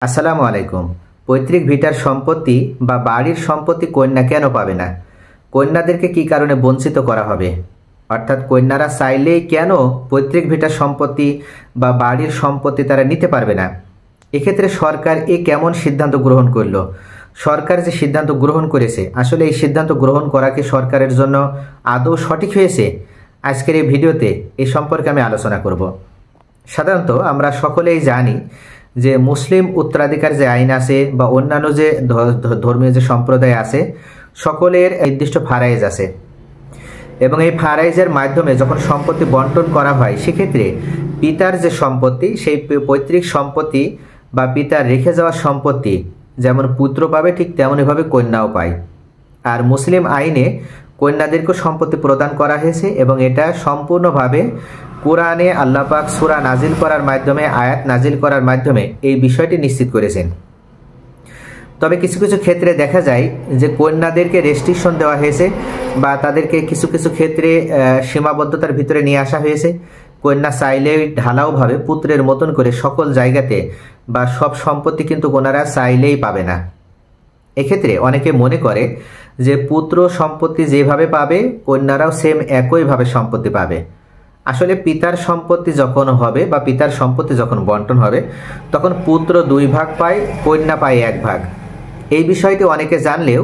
আসসালামু আলাইকুম। পৈতৃক ভিটার সম্পত্তি বা বাড়ির সম্পত্তি কন্যা কেন পাবে না? কন্যাদেরকে কি কারণে বঞ্চিত করা হবে? অর্থাৎ কন্যারা চাইলেই কেন পৈতৃক ভিটার সম্পত্তি বা বাড়ির সম্পত্তি তারা নিতে পারবে না? এক্ষেত্রে সরকার কেমন সিদ্ধান্ত গ্রহণ করলো? সরকার যে সিদ্ধান্ত গ্রহণ করেছে, আসলে এই সিদ্ধান্ত গ্রহণ করা কি সরকারের জন্য আদৌ সঠিক হয়েছে? আজকের এই ভিডিওতে এই সম্পর্কে আমি আলোচনা করব। সাধারণত আমরা সকলেই জানি যে মুসলিম উত্তরাধিকার যে আইন আছে বা অন্যান্য যে ধর্মীয় যে সম্প্রদায় আছে, সকলের নির্দিষ্ট ফারাইজ আছে এবং এই ফারাইজের মাধ্যমে যখন সম্পত্তি বন্টন করা হয়, সেক্ষেত্রে পিতার যে সম্পত্তি, সেই পৈতৃক সম্পত্তি বা পিতার রেখে যাওয়া সম্পত্তি যেমন পুত্র পাবে, ঠিক তেমনইভাবে কন্যাও পায়। আর মুসলিম আইনে কন্যাদেরকে সম্পত্তি প্রদান করা হয়েছে এবং এটা সম্পূর্ণভাবে কোরআনে আল্লাহ পাক সূরা নাজিল করার মাধ্যমে, আয়াত নাজিল করার মাধ্যমে এই বিষয়টি নিশ্চিত করেছেন। তবে কিছু কিছু ক্ষেত্রে দেখা যায় যে কন্যাদেরকে রেস্ট্রিকশন দেওয়া হয়েছে বা তাদেরকে কিছু কিছু ক্ষেত্রে সীমাবদ্ধতার ভিতরে নিয়ে আসা হয়েছে। কন্যা চাইলে ঢালাওভাবে পুত্রের মতন করে সকল জায়গাতে বা সব সম্পত্তি কিন্তু ওনারা চাইলেই পাবে না। এক্ষেত্রে অনেকে মনে করে যে পুত্র সম্পত্তি যেভাবে পাবে কন্যারাও সেম একইভাবে সম্পত্তি পাবে। আসলে পিতার সম্পত্তি যখন হবে বা পিতার সম্পত্তি যখন বন্টন হবে, তখন পুত্র 2 ভাগ পায়, কন্যা পায় 1 ভাগ। এই বিষয়টি অনেকে জানলেও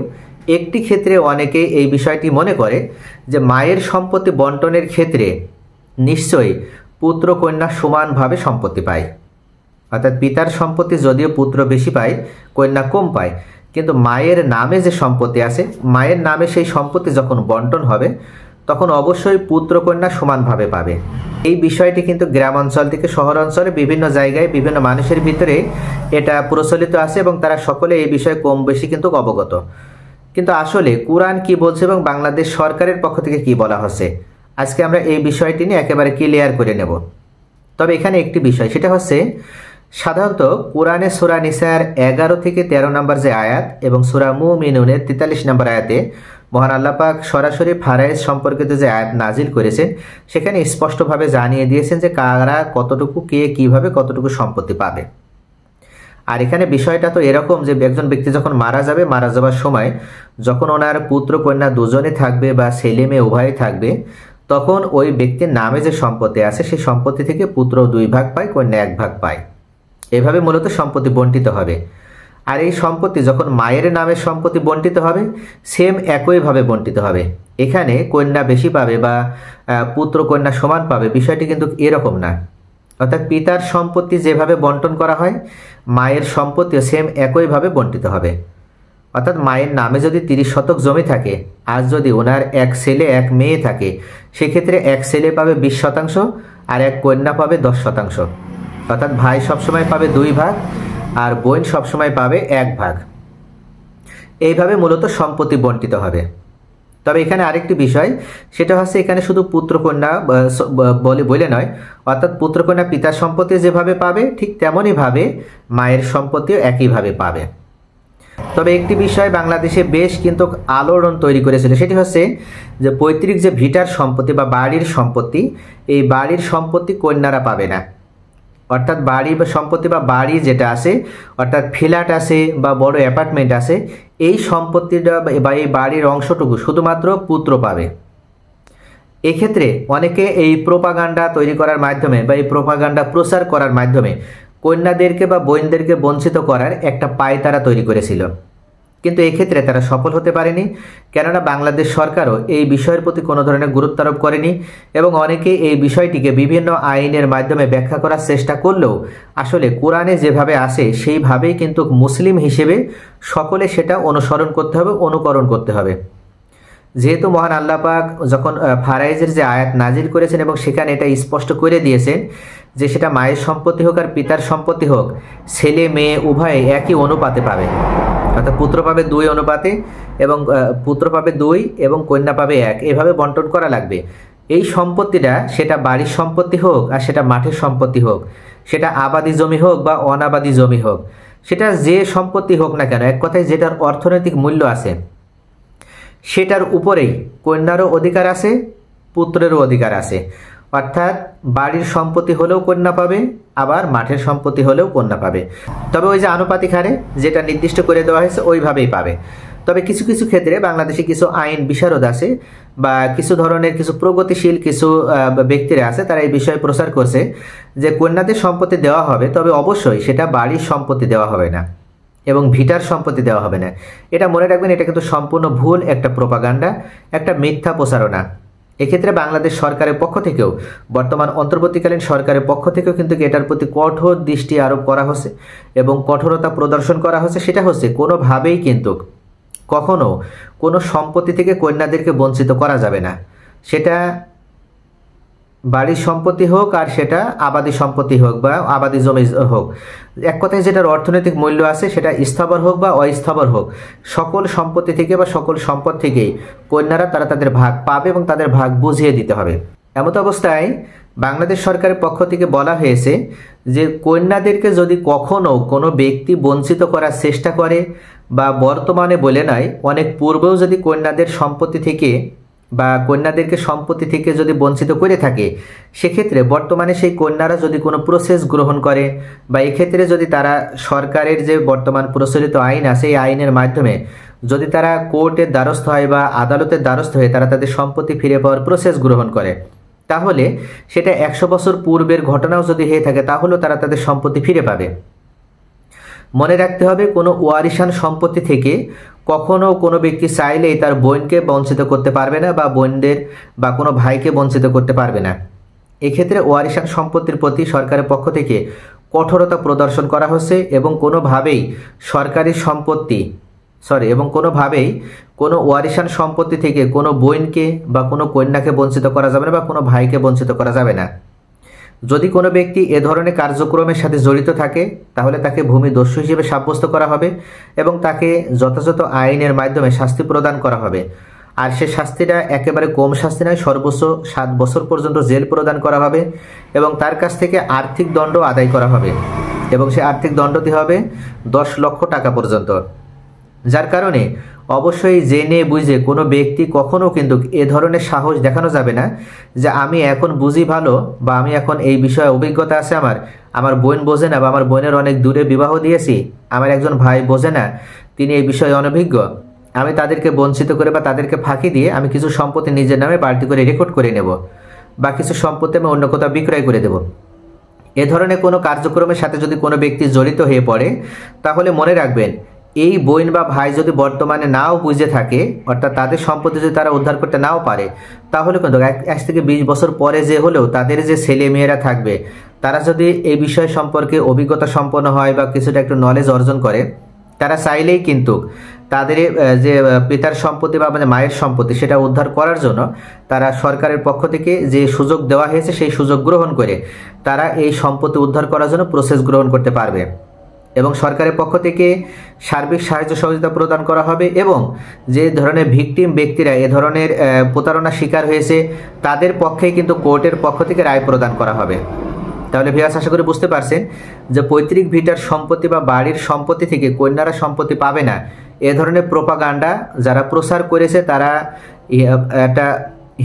একটি ক্ষেত্রে অনেকে এই বিষয়টি মনে করে যে মায়ের সম্পত্তি বন্টনের ক্ষেত্রে নিশ্চয়ই পুত্র কন্যা সমানভাবে সম্পত্তি পায়। অর্থাৎ পিতার সম্পত্তি যদিও পুত্র বেশি পায়, কন্যা কম পায়, কিন্তু মায়ের নামে যে সম্পত্তি আছে, মায়ের নামে সেই সম্পত্তি যখন বন্টন হবে, তখন অবশ্যই পুত্র কন্যা সমানভাবে পাবে। এই বিষয়টি কিন্তু গ্রাম অঞ্চল থেকে শহর অঞ্চলে বিভিন্ন জায়গায় বিভিন্ন মানুষের ভিতরে এটা প্রচলিত আছে এবং তারা সকলে এই বিষয়ে কম বেশি কিন্তু অবগত। কিন্তু আসলে কোরআন কি বলছে এবং বাংলাদেশ সরকারের পক্ষ থেকে কি বলা হচ্ছে, আজকে আমরা এই বিষয়টি নিয়ে একেবারে ক্লিয়ার করে নেব। তবে এখানে একটি বিষয়, সেটা হচ্ছে সাধারণত কোরআনে সূরা নিসার 11 থেকে 13 নম্বর যে আয়াত এবং সূরা মুমিনুনের 43 নম্বর আয়াতে মহান আল্লাহ পাক সরাসরি ফারাইজ সম্পর্কিত যে আয়াত নাজিল করেছেন, সেখানে স্পষ্টভাবে জানিয়ে দিয়েছেন যে কারা কতটুকু, কে কিভাবে কতটুকু সম্পত্তি পাবে। আর এখানে বিষয়টা তো এরকম যে একজন ব্যক্তি যখন মারা যাবে, মারা যাওয়ার সময় যখন ওনার পুত্র কন্যা দুজনে থাকবে বা ছেলে মেয়ে উভয় থাকবে, তখন ওই ব্যক্তির নামে যে সম্পত্তি আছে সেই সম্পত্তি থেকে পুত্র 2 ভাগ পায়, কন্যা 1 ভাগ পায়। এভাবে মূলত সম্পত্তি বন্টিত হবে। আর এই সম্পত্তি যখন মায়ের নামে সম্পত্তি বন্টিত হবে, সেম একইভাবে বন্টিত হবে। এখানে কন্যা বেশি পাবে বা পুত্র কন্যা সমান পাবে, বিষয়টি কিন্তু এরকম না। অর্থাৎ পিতার সম্পত্তি যেভাবে বন্টন করা হয়, মায়ের সম্পত্তিও সেম একইভাবে বন্টিত হবে। অর্থাৎ মায়ের নামে যদি 30 শতক জমি থাকে, আর যদি ওনার 1 ছেলে 1 মেয়ে থাকে, সেক্ষেত্রে 1 ছেলে পাবে 20 শতাংশ আর 1 কন্যা পাবে 10 শতাংশ। অর্থাৎ ভাই সবসময় পাবে 2 ভাগ আর বোন সবসময় পাবে 1 ভাগ। এইভাবে মূলত সম্পত্তি বন্টিত হবে। তবে এখানে আরেকটি বিষয়, সেটা হচ্ছে এখানে শুধু পুত্রকন্যা বলে নয়, অর্থাৎ পুত্রকন্যা পিতার সম্পত্তি যেভাবে পাবে, ঠিক তেমনইভাবে মায়ের সম্পত্তিও একইভাবে পাবে। তবে একটি বিষয় বাংলাদেশে বেশ কিন্তু আলোড়ন তৈরি করেছিল, সেটি হচ্ছে যে পৈতৃক যে ভিটার সম্পত্তি বা বাড়ির সম্পত্তি, এই বাড়ির সম্পত্তি কন্যারা পাবে না। অর্থাৎ বাড়ি বা সম্পত্তি বা বাড়ি যেটা আছে, অর্থাৎ ফ্ল্যাট আছে বা বড় অ্যাপার্টমেন্ট আছে, এই সম্পত্তিটা বা এই বাড়ির অংশটুকু শুধুমাত্র পুত্র পাবে। এক্ষেত্রে অনেকে এই প্রোপাগান্ডা তৈরি করার মাধ্যমে বা এই প্রোপাগান্ডা প্রচার করার মাধ্যমে কন্যাদেরকে বা বোনদেরকে বঞ্চিত করার একটা পায়তারা তৈরি করেছিল, কিন্তু এক্ষেত্রে তারা সফল হতে পারেনি। কেননা বাংলাদেশ সরকারও এই বিষয়ের প্রতি কোনো ধরনের গুরুত্ব আরোপ করেনি এবং অনেকে এই বিষয়টিকে বিভিন্ন আইনের মাধ্যমে ব্যাখ্যা করার চেষ্টা করলেও আসলে কোরআনে যেভাবে আসে সেইভাবেই কিন্তু মুসলিম হিসেবে সকলে সেটা অনুসরণ করতে হবে, অনুকরণ করতে হবে। যেহেতু মহান আল্লাহ পাক যখন ফারাইজের যে আয়াত নাজিল করেছেন এবং সেখানে এটা স্পষ্ট করে দিয়েছেন যে সেটা মায়ের সম্পত্তি হোক আর পিতার সম্পত্তি হোক, ছেলে মেয়ে উভয়ে একই অনুপাতে পাবে। অর্থাৎ পুত্র পাবে 2 অনুপাতে এবং পুত্র পাবে 2 এবং কন্যা পাবে 1, এভাবে বন্টন করা লাগবে। এই সম্পত্তিটা সেটা বাড়ির সম্পত্তি হোক আর সেটা মাঠের সম্পত্তি হোক, সেটা আবাদি জমি হোক বা অনাবাদি জমি হোক, সেটা যে সম্পত্তি হোক না কেন, এক কথায় যেটার অর্থনৈতিক মূল্য আছে, সেটার উপরেই কন্যারও অধিকার আছে, পুত্রেরও অধিকার আছে। অর্থাৎ বাড়ির সম্পত্তি হলেও কন্যা পাবে, আবার মাঠের সম্পত্তি হলেও কন্যা পাবে। তবে ওই যে আনুপাতিক হারে যেটা নির্দিষ্ট করে দেওয়া হয়েছে ওইভাবেই পাবে। তবে কিছু কিছু ক্ষেত্রে বাংলাদেশে কিছু আইন বিশারদ আছে বা কিছু ধরনের কিছু প্রগতিশীল কিছু ব্যক্তিরা আছে, তারা এই বিষয়ে প্রচার করছে যে কন্যাদের সম্পত্তি দেওয়া হবে, তবে অবশ্যই সেটা বাড়ির সম্পত্তি দেওয়া হবে না এবং ভিটার সম্পত্তি দেওয়া হবে না। এটা মনে রাখবেন, এটা কিন্তু সম্পূর্ণ ভুল একটা প্রোপাগান্ডা, একটা মিথ্যা প্রচারণা। এক্ষেত্রে বাংলাদেশ সরকারের পক্ষ থেকেও, বর্তমান অন্তর্বর্তীকালীন সরকারের পক্ষ থেকেও কিন্তু এটার প্রতি কঠোর দৃষ্টি আরোপ করা হচ্ছে এবং কঠোরতা প্রদর্শন করা হচ্ছে। সেটা হচ্ছে কোনোভাবেই কিন্তু কখনো কোনো সম্পত্তি থেকে কন্যাদেরকে বঞ্চিত করা যাবে না, সেটা বাড়ির সম্পত্তি হোক আর সেটা আবাদি সম্পত্তি হোক বা আবাদি জমি হোক। এক কথায় যেটার অর্থনৈতিক মূল্য আছে সেটা স্থাবর হোক বা অস্থাবর হোক, সকল সম্পত্তি থেকে বা সকল সম্পদ থেকেই কন্যারা তারা তাদের ভাগ পাবে এবং তাদের ভাগ বুঝিয়ে দিতে হবে। এমত অবস্থায় বাংলাদেশ সরকারের পক্ষ থেকে বলা হয়েছে যে কন্যাদেরকে যদি কখনো কোনো ব্যক্তি বঞ্চিত করার চেষ্টা করে বা বর্তমানে বলে নয়, অনেক পূর্বেও যদি কন্যাদের সম্পত্তি থেকে বা কন্যাদেরকে সম্পত্তি থেকে যদি বঞ্চিত করে থাকে, সেক্ষেত্রে বর্তমানে সেই কন্যারা যদি কোনো প্রসেস গ্রহণ করে বা এক্ষেত্রে যদি তারা সরকারের যে বর্তমান প্রচলিত আইন আছে এই আইনের মাধ্যমে যদি তারা কোর্টের দ্বারস্থ হয় বা আদালতের দ্বারস্থ হয়ে তারা তাদের সম্পত্তি ফিরে পাওয়ার প্রসেস গ্রহণ করে, তাহলে সেটা 100 বছর পূর্বের ঘটনাও যদি হয়ে থাকে তাহলেও তারা তাদের সম্পত্তি ফিরে পাবে। মনে রাখতে হবে, কোনো ওয়ারিশান সম্পত্তি থেকে কখনো কোনো ব্যক্তি চাইলেই তার বোনকে বঞ্চিত করতে পারবে না বা বোনদের বা কোনো ভাইকে বঞ্চিত করতে পারবে না। এক্ষেত্রে ওয়ারিশান সম্পত্তির প্রতি সরকারের পক্ষ থেকে কঠোরতা প্রদর্শন করা হচ্ছে এবং কোনোভাবেই সরকারি সম্পত্তি কোনোভাবেই কোনো ওয়ারিশান সম্পত্তি থেকে কোনো বোনকে বা কোনো কন্যাকে বঞ্চিত করা যাবে না বা কোনো ভাইকে বঞ্চিত করা যাবে না। যদি কোনো ব্যক্তি এ ধরনের কার্যক্রমের সাথে জড়িত থাকে তাহলে তাকে ভূমিদস্যু হিসেবে সাব্যস্ত করা হবে এবং তাকে যথাযথ আইনের মাধ্যমে শাস্তি প্রদান করা হবে। আর সে শাস্তিটা একেবারে কম শাস্তি নয়, সর্বোচ্চ 7 বছর পর্যন্ত জেল প্রদান করা হবে এবং তার কাছ থেকে আর্থিক দণ্ড আদায় করা হবে এবং সে আর্থিক দণ্ডটি হবে 10 লক্ষ টাকা পর্যন্ত। যার কারণে অবশ্যই জেনে বুঝে কোনো ব্যক্তি কখনো কিন্তু এ ধরনের সাহস দেখানো যাবে না যে আমি এখন বুঝি ভালো বা আমি এখন এই বিষয়ে অভিজ্ঞতা আছে, আমার বোন বোঝে না বা আমার বোনের অনেক দূরে বিবাহ দিয়েছি, আমার একজন ভাই বোঝে না, তিনি এই বিষয়ে অনভিজ্ঞ, আমি তাদেরকে বঞ্চিত করে বা তাদেরকে ফাঁকি দিয়ে আমি কিছু সম্পত্তি নিজের নামে বাড়তি করে রেকর্ড করে নেব বা কিছু সম্পত্তি আমি অন্য কোথাও বিক্রয় করে দেব। এ ধরনের কোনো কার্যক্রমের সাথে যদি কোনো ব্যক্তি জড়িত হয়ে পড়ে তাহলে মনে রাখবেন, এই বোন বা ভাই যদি বর্তমানে নাও বুঝে থাকে, অর্থাৎ তাদের সম্পত্তি যদি তারা উদ্ধার করতে নাও পারে, তাহলে কিন্তু 1 থেকে 20 বছর পরে যে হলেও তাদের যে ছেলে মেয়েরা থাকবে তারা যদি এই বিষয় সম্পর্কে অভিজ্ঞতা সম্পন্ন হয় বা কিছুটা একটু নলেজ অর্জন করে, তারা চাইলেই কিন্তু তাদের যে পিতার সম্পত্তি বা মানে মায়ের সম্পত্তি সেটা উদ্ধার করার জন্য তারা সরকারের পক্ষ থেকে যে সুযোগ দেওয়া হয়েছে সেই সুযোগ গ্রহণ করে তারা এই সম্পত্তি উদ্ধার করার জন্য প্রসেস গ্রহণ করতে পারবে এবং সরকারের পক্ষ থেকে সার্বিক সাহায্য সহযোগিতা প্রদান করা হবে এবং যে ধরনের ভিকটিম ব্যক্তিরা এ ধরনের প্রতারণার শিকার হয়েছে তাদের পক্ষেই কিন্তু কোর্টের পক্ষ থেকে রায় প্রদান করা হবে। তাহলে ভিউয়ার্স, আশা করি বুঝতে পারছেন যে পৈতৃক ভিটার সম্পত্তি বা বাড়ির সম্পত্তি থেকে কন্যারা সম্পত্তি পাবে না, এ ধরনের প্রোপাগান্ডা যারা প্রচার করেছে তারা একটা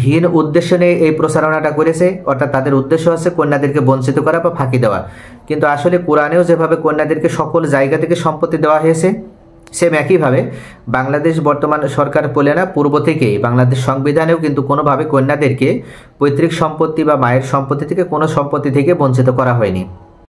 হীন উদ্দেশ্য নিয়ে এই প্রচারণাটা করেছে, অর্থাৎ তাদের উদ্দেশ্য হচ্ছে কন্যাদেরকে বঞ্চিত করা বা ফাঁকি দেওয়া। কিন্তু আসলে কোরআনেও যেভাবে কন্যাদেরকে সকল জায়গা থেকে সম্পত্তি দেওয়া হয়েছে, সেম একইভাবে বাংলাদেশ বর্তমান সরকার বলে না, পূর্ব থেকেই বাংলাদেশ সংবিধানেও কিন্তু কোনোভাবে কন্যাদেরকে পৈতৃক সম্পত্তি বা মায়ের সম্পত্তি থেকে কোনো সম্পত্তি থেকে বঞ্চিত করা হয়নি।